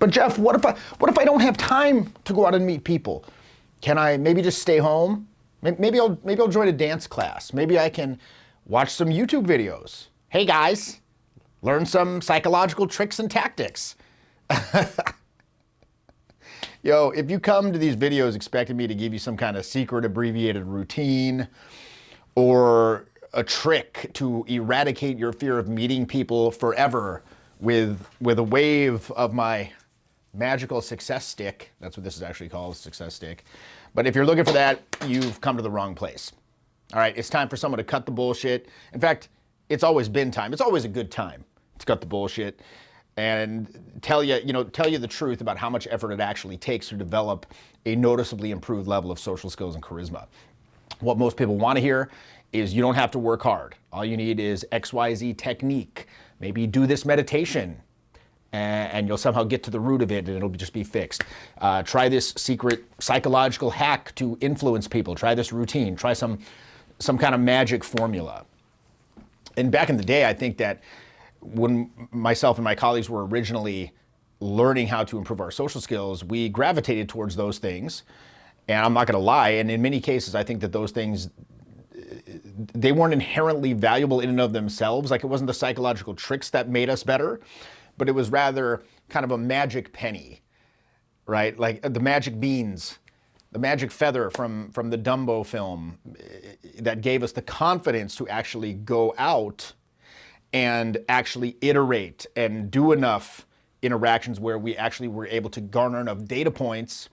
But Jeff, what if I don't have time to go out and meet people? Can I maybe just stay home? Maybe I'll join a dance class. Maybe I can watch some YouTube videos. Hey guys, learn some psychological tricks and tactics. Yo, if you come to these videos expecting me to give you some kind of secret abbreviated routine or a trick to eradicate your fear of meeting people forever with a wave of my magical success stick, that's what this is actually called, success stick. But if you're looking for that, you've come to the wrong place. All right, it's time for someone to cut the bullshit. In fact, it's always been time. It's always a good time to cut the bullshit and tell you the truth about how much effort it actually takes to develop a noticeably improved level of social skills and charisma. What most people want to hear is you don't have to work hard. All you need is XYZ technique. Maybe do this meditation and you'll somehow get to the root of it and it'll just be fixed. Try this secret psychological hack to influence people. Try this routine. Try some kind of magic formula. And back in the day, I think that when myself and my colleagues were originally learning how to improve our social skills, we gravitated towards those things. And I'm not going to lie, and in many cases, I think that those things, they weren't inherently valuable in and of themselves. Like, it wasn't the psychological tricks that made us better, but it was rather kind of a magic penny, right? Like the magic beans, the magic feather from the Dumbo film that gave us the confidence to actually go out and actually iterate and do enough interactions where we actually were able to garner enough data points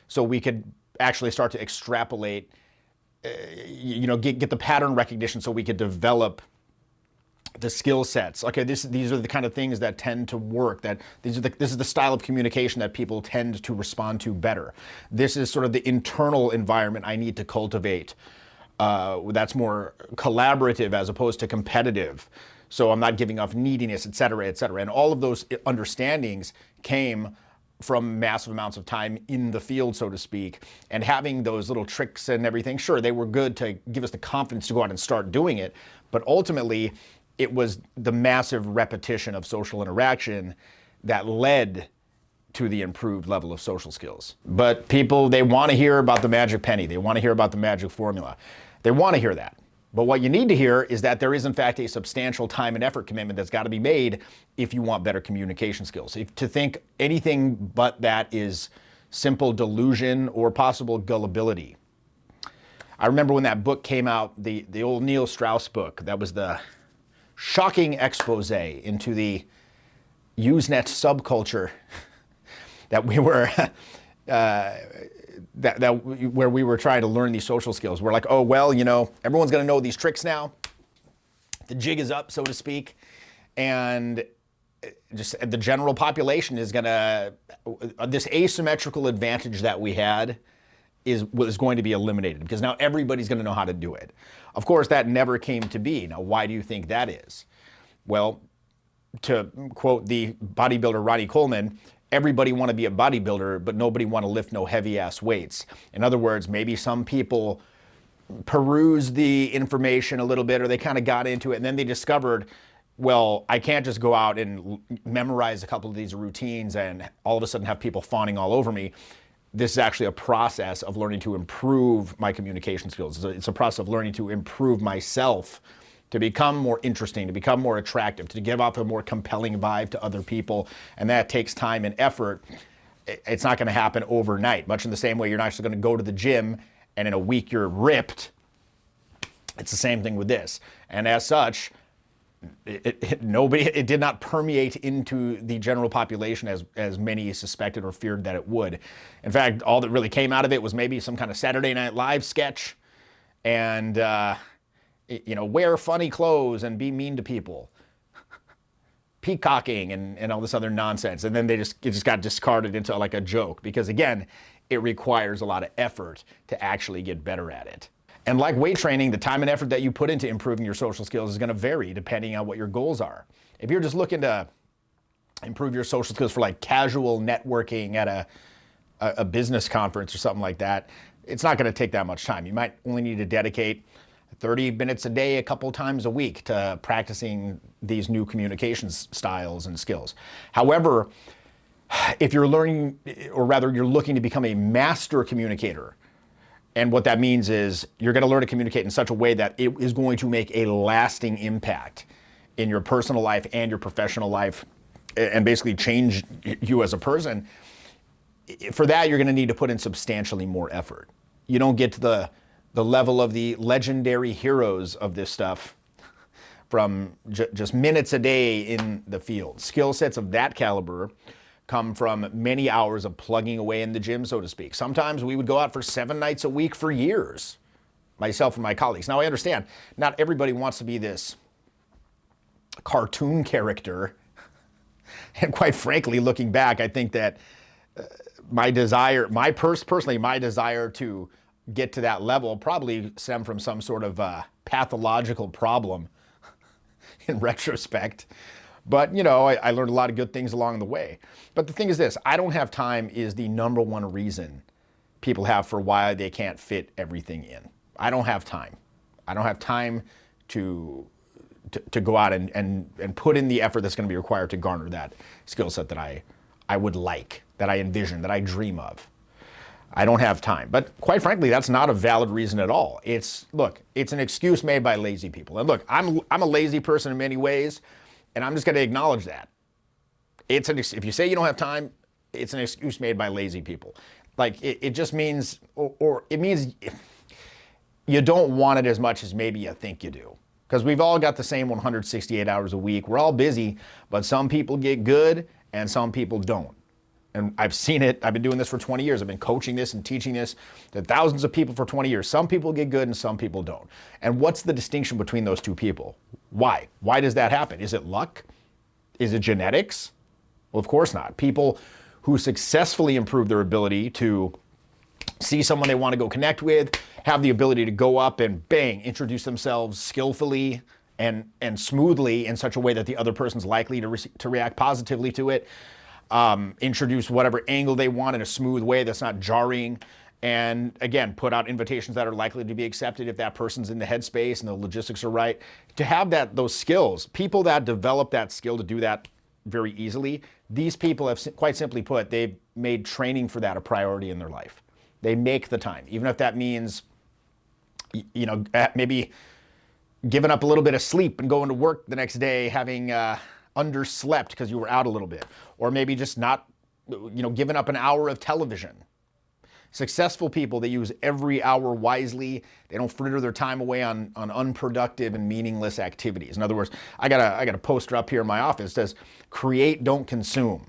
so we could actually start to extrapolate, get the pattern recognition so we could develop the skill sets. Okay, these are the kind of things that tend to work, this is the style of communication that people tend to respond to better. This is sort of the internal environment I need to cultivate that's more collaborative as opposed to competitive. So I'm not giving off neediness, et cetera, et cetera. And all of those understandings came from massive amounts of time in the field, so to speak. And having those little tricks and everything, sure, they were good to give us the confidence to go out and start doing it. But ultimately, it was the massive repetition of social interaction that led to the improved level of social skills. But people, they want to hear about the magic penny. They want to hear about the magic formula. They want to hear that. But what you need to hear is that there is, in fact, a substantial time and effort commitment that's got to be made if you want better communication skills. To think anything but that is simple delusion or possible gullibility. I remember when that book came out, the old Neil Strauss book, that was the shocking expose into the Usenet subculture that we were where we were trying to learn these social skills. We're like, oh, well, everyone's going to know these tricks now. The jig is up, so to speak. And just the general population is going to, this asymmetrical advantage that we had was going to be eliminated because now everybody's going to know how to do it. Of course, that never came to be. Now, why do you think that is? Well, to quote the bodybuilder Ronnie Coleman, everybody want to be a bodybuilder, but nobody want to lift no heavy-ass weights. In other words, maybe some people perused the information a little bit or they kind of got into it and then they discovered, well, I can't just go out and memorize a couple of these routines and all of a sudden have people fawning all over me. This is actually a process of learning to improve my communication skills. It's a process of learning to improve myself, to become more interesting, to become more attractive, to give off a more compelling vibe to other people. And that takes time and effort. It's not going to happen overnight, much in the same way you're not just going to go to the gym and in a week you're ripped. It's the same thing with this. And as such, it did not permeate into the general population as many suspected or feared that it would. In fact, all that really came out of it was maybe some kind of Saturday Night Live sketch and wear funny clothes and be mean to people, peacocking and all this other nonsense. And then it just got discarded into like a joke because, again, it requires a lot of effort to actually get better at it. And like weight training, the time and effort that you put into improving your social skills is going to vary depending on what your goals are. If you're just looking to improve your social skills for like casual networking at a business conference or something like that, it's not going to take that much time. You might only need to dedicate 30 minutes a day, a couple times a week to practicing these new communications styles and skills. However, if you're learning, or rather you're looking to become a master communicator, and what that means is you're going to learn to communicate in such a way that it is going to make a lasting impact in your personal life and your professional life, and basically change you as a person. For that, you're going to need to put in substantially more effort. You don't get to the level of the legendary heroes of this stuff from just minutes a day in the field. Skill sets of that caliber come from many hours of plugging away in the gym, so to speak. Sometimes we would go out for 7 nights a week for years, myself and my colleagues. Now, I understand not everybody wants to be this cartoon character. And quite frankly, looking back, I think that my desire to get to that level probably stemmed from some sort of pathological problem in retrospect. But, you know, I learned a lot of good things along the way. But the thing is this, I don't have time is the number one reason people have for why they can't fit everything in. I don't have time. I don't have time to go out and put in the effort that's going to be required to garner that skill set that I would like, that I envision, that I dream of. I don't have time. But quite frankly, that's not a valid reason at all. It's an excuse made by lazy people. And look, I'm a lazy person in many ways, and I'm just going to acknowledge that. If you say you don't have time, it's an excuse made by lazy people. Like it just means, or it means you don't want it as much as maybe you think you do. Because we've all got the same 168 hours a week. We're all busy, but some people get good and some people don't. And I've seen it. I've been doing this for 20 years. I've been coaching this and teaching this to thousands of people for 20 years. Some people get good and some people don't. And what's the distinction between those two people? Why? Why does that happen? Is it luck? Is it genetics? Well, of course not. People who successfully improve their ability to see someone they want to go connect with, have the ability to go up and bang, introduce themselves skillfully and smoothly in such a way that the other person's likely to react positively to it. Introduce whatever angle they want in a smooth way that's not jarring. And again, put out invitations that are likely to be accepted if that person's in the headspace and the logistics are right. To have those skills, people that develop that skill to do that very easily, these people have, quite simply put, they've made training for that a priority in their life. They make the time, even if that means, you know, maybe giving up a little bit of sleep and going to work the next day, having underslept because you were out a little bit, or maybe just not, you know, giving up an hour of television. Successful people, they use every hour wisely. They don't fritter their time away on unproductive and meaningless activities. In other words, I got a poster up here in my office that says, create, don't consume.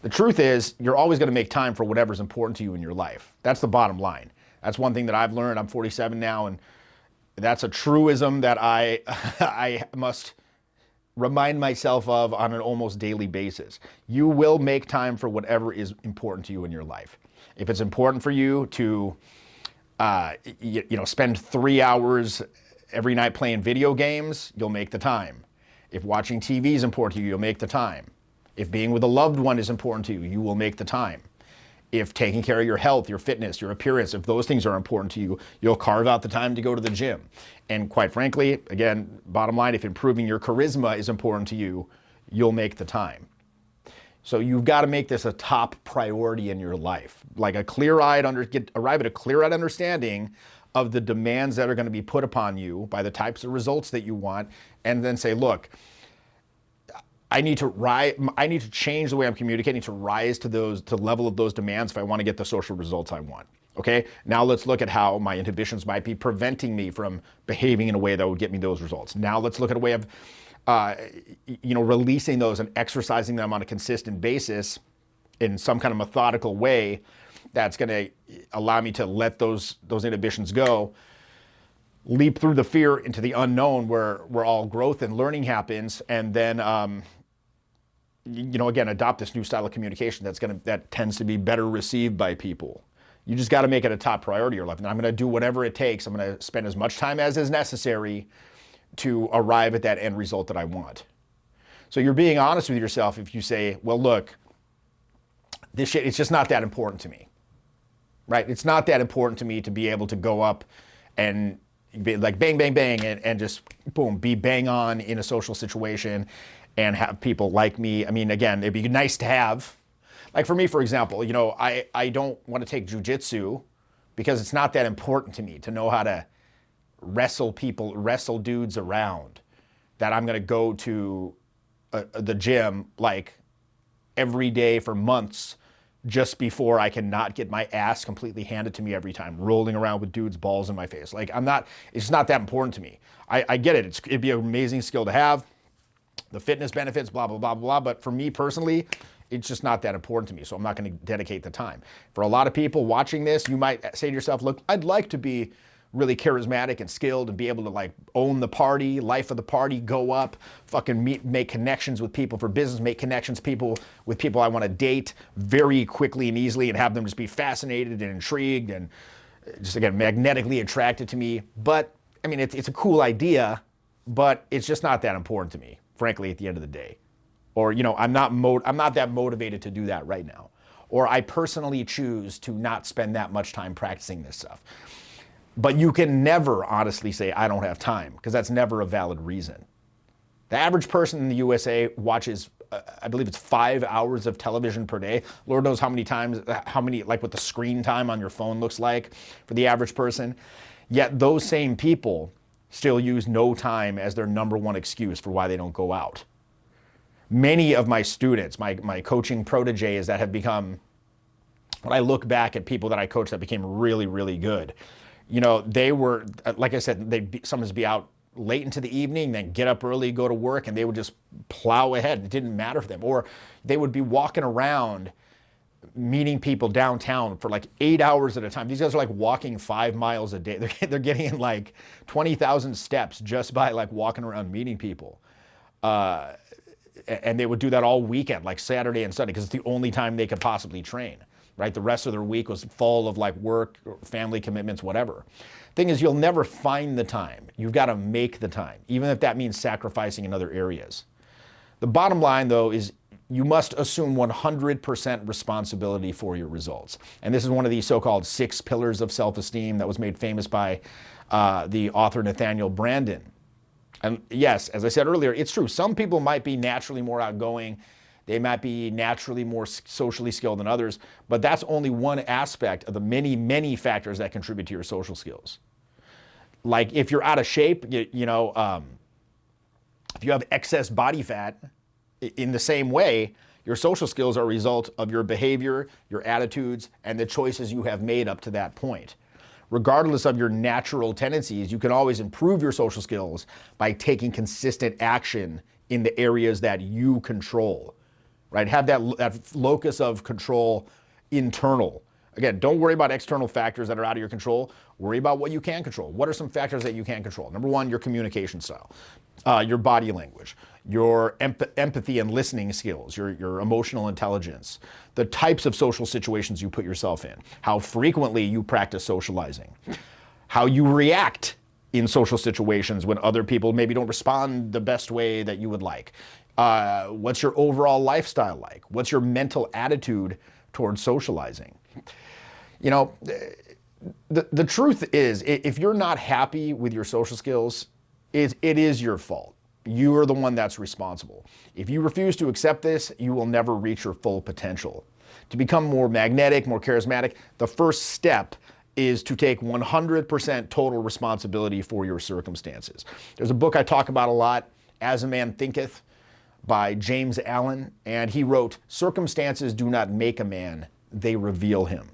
The truth is, you're always going to make time for whatever's important to you in your life. That's the bottom line. That's one thing that I've learned. I'm 47 now, and that's a truism that I must remind myself of on an almost daily basis. You will make time for whatever is important to you in your life. If it's important for you to, spend 3 hours every night playing video games, you'll make the time. If watching TV is important to you, you'll make the time. If being with a loved one is important to you, you will make the time. If taking care of your health, your fitness, your appearance, if those things are important to you, you'll carve out the time to go to the gym. And quite frankly, again, bottom line, if improving your charisma is important to you, you'll make the time. So you've got to make this a top priority in your life. Like arrive at a clear-eyed understanding of the demands that are going to be put upon you by the types of results that you want, and then say, look, I need to change the way I'm communicating to rise to the level of those demands if I want to get the social results I want. Okay, now let's look at how my inhibitions might be preventing me from behaving in a way that would get me those results. Now let's look at a way of, releasing those and exercising them on a consistent basis in some kind of methodical way that's going to allow me to let those inhibitions go, leap through the fear into the unknown where all growth and learning happens, and then again, adopt this new style of communication that tends to be better received by people. You just got to make it a top priority in your life. And I'm going to do whatever it takes. I'm going to spend as much time as is necessary to arrive at that end result that I want. So you're being honest with yourself if you say, well, look, this shit, it's just not that important to me, right? It's not that important to me to be able to go up and be like bang, bang, bang, and just boom, be bang on in a social situation and have people like me. I mean, again, it'd be nice to have, Like for me, for example, I don't want to take jujitsu because it's not that important to me to know how to wrestle dudes around, that I'm going to go to the gym like every day for months just before I can not get my ass completely handed to me every time, rolling around with dudes' balls in my face. Like it's not that important to me. I get it. It'd be an amazing skill to have. The fitness benefits, blah, blah, blah, blah. But for me personally, it's just not that important to me. So I'm not going to dedicate the time. For a lot of people watching this, you might say to yourself, look, I'd like to be really charismatic and skilled and be able to like own the party, life of the party, go up, fucking make connections with people for business, make connections with people I want to date very quickly and easily, and have them just be fascinated and intrigued and just, again, magnetically attracted to me. But I mean, it's a cool idea, but it's just not that important to me, frankly, at the end of the day. Or, I'm not that motivated to do that right now. Or I personally choose to not spend that much time practicing this stuff. But you can never honestly say, I don't have time, because that's never a valid reason. The average person in the USA watches, I believe it's 5 hours of television per day. Lord knows how many, like what the screen time on your phone looks like for the average person. Yet those same people still use no time as their number one excuse for why they don't go out. Many of my students, my coaching proteges that have become, when I look back at people that I coached that became really, really good, they were, like I said, they'd sometimes be out late into the evening, then get up early, go to work, and they would just plow ahead. It didn't matter for them. Or they would be walking around meeting people downtown for like 8 hours at a time. These guys are like walking 5 miles a day. They're getting in like 20,000 steps just by like walking around meeting people. And they would do that all weekend, like Saturday and Sunday, because it's the only time they could possibly train. Right? The rest of their week was full of like work, family commitments, whatever. Thing is, you'll never find the time. You've got to make the time, even if that means sacrificing in other areas. The bottom line, though, is you must assume 100% responsibility for your results. And this is one of these so-called 6 pillars of self-esteem that was made famous by the author Nathaniel Branden. And yes, as I said earlier, it's true. Some people might be naturally more outgoing. They might be naturally more socially skilled than others, but that's only one aspect of the many, many factors that contribute to your social skills. Like if you're out of shape, if you have excess body fat, in the same way, your social skills are a result of your behavior, your attitudes, and the choices you have made up to that point. Regardless of your natural tendencies, you can always improve your social skills by taking consistent action in the areas that you control. Right? Have that locus of control internal. Again, don't worry about external factors that are out of your control. Worry about what you can control. What are some factors that you can control? Number one, your communication style, your body language, your empathy and listening skills, your emotional intelligence, the types of social situations you put yourself in, how frequently you practice socializing, how you react in social situations when other people maybe don't respond the best way that you would like. What's your overall lifestyle like? What's your mental attitude towards socializing? The truth is, if you're not happy with your social skills, it is your fault. You are the one that's responsible. If you refuse to accept this, you will never reach your full potential. To become more magnetic, more charismatic, the first step is to take 100% total responsibility for your circumstances. There's a book I talk about a lot, As a Man Thinketh, by James Allen, and he wrote, "Circumstances do not make a man, they reveal him."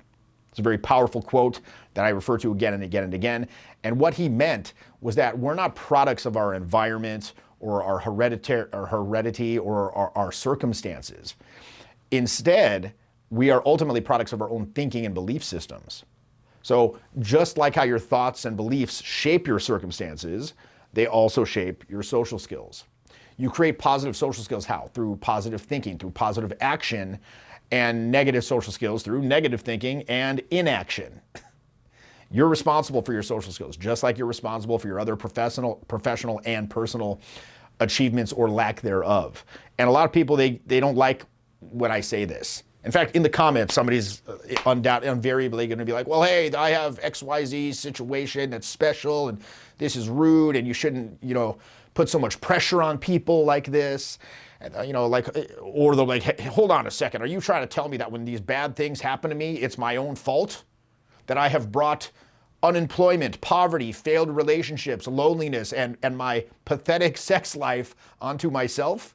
It's a very powerful quote that I refer to again and again and again. And what he meant was that we're not products of our environment or our heredity or our circumstances. Instead, we are ultimately products of our own thinking and belief systems. So just like how your thoughts and beliefs shape your circumstances, they also shape your social skills. You create positive social skills how? Through positive thinking, through positive action, and negative social skills through negative thinking and inaction. You're responsible for your social skills, just like you're responsible for your other professional and personal achievements or lack thereof. And a lot of people, they don't like when I say this. In fact, in the comments, somebody's invariably going to be like, well, hey, I have XYZ situation that's special, and this is rude, and you shouldn't, put so much pressure on people like this. Like, or they're like, hey, hold on a second. Are you trying to tell me that when these bad things happen to me, it's my own fault? That I have brought unemployment, poverty, failed relationships, loneliness, and my pathetic sex life onto myself?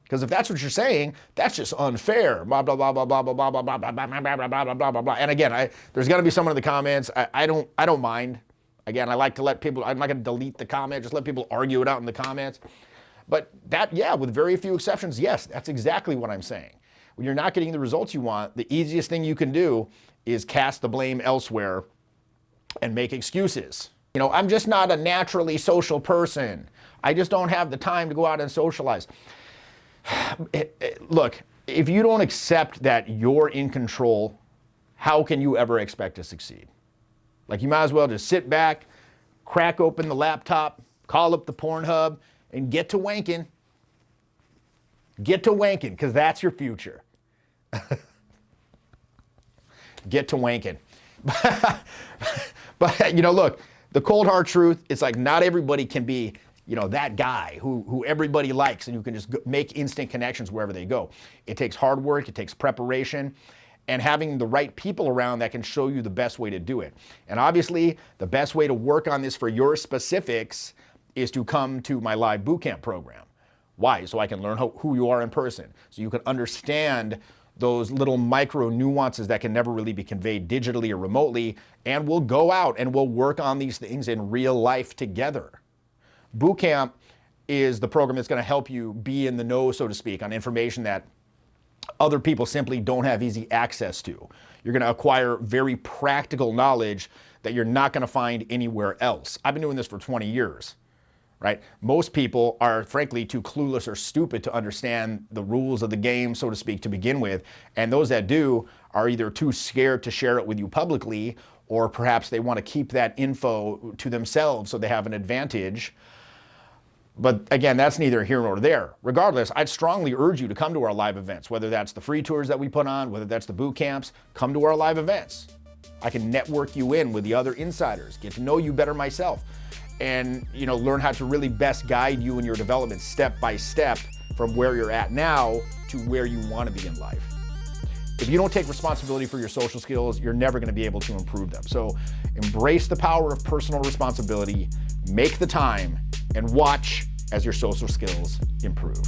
Because if that's what you're saying, that's just unfair. Blah, blah, blah, blah, blah, blah, blah, blah, blah, blah, blah, blah, blah, blah, blah, blah, blah. And again, there's gonna be someone in the comments. I don't mind. Again, I like to let people, I'm not gonna delete the comment, just let people argue it out in the comments. But that, yeah, with very few exceptions, yes, that's exactly what I'm saying. When you're not getting the results you want, the easiest thing you can do is cast the blame elsewhere and make excuses. I'm just not a naturally social person. I just don't have the time to go out and socialize. Look, if you don't accept that you're in control, how can you ever expect to succeed? Like, you might as well just sit back, crack open the laptop, call up the Pornhub, and get to wanking. Get to wanking, because that's your future. Get to wanking. But, look, the cold hard truth, it's like not everybody can be, that guy who everybody likes and who can just make instant connections wherever they go. It takes hard work, it takes preparation, and having the right people around that can show you the best way to do it. And obviously, the best way to work on this for your specifics is to come to my live bootcamp program. Why? So I can learn who you are in person, so you can understand those little micro nuances that can never really be conveyed digitally or remotely, and we'll go out and we'll work on these things in real life together. Bootcamp is the program that's going to help you be in the know, so to speak, on information that other people simply don't have easy access to. You're going to acquire very practical knowledge that you're not going to find anywhere else. I've been doing this for 20 years, right? Most people are frankly too clueless or stupid to understand the rules of the game, so to speak, to begin with. And those that do are either too scared to share it with you publicly, or perhaps they want to keep that info to themselves so they have an advantage. But again, that's neither here nor there. Regardless, I'd strongly urge you to come to our live events, whether that's the free tours that we put on, whether that's the boot camps. Come to our live events. I can network you in with the other insiders, get to know you better myself, and learn how to really best guide you in your development step by step from where you're at now to where you want to be in life. If you don't take responsibility for your social skills, you're never going to be able to improve them. So embrace the power of personal responsibility, make the time, and watch as your social skills improve.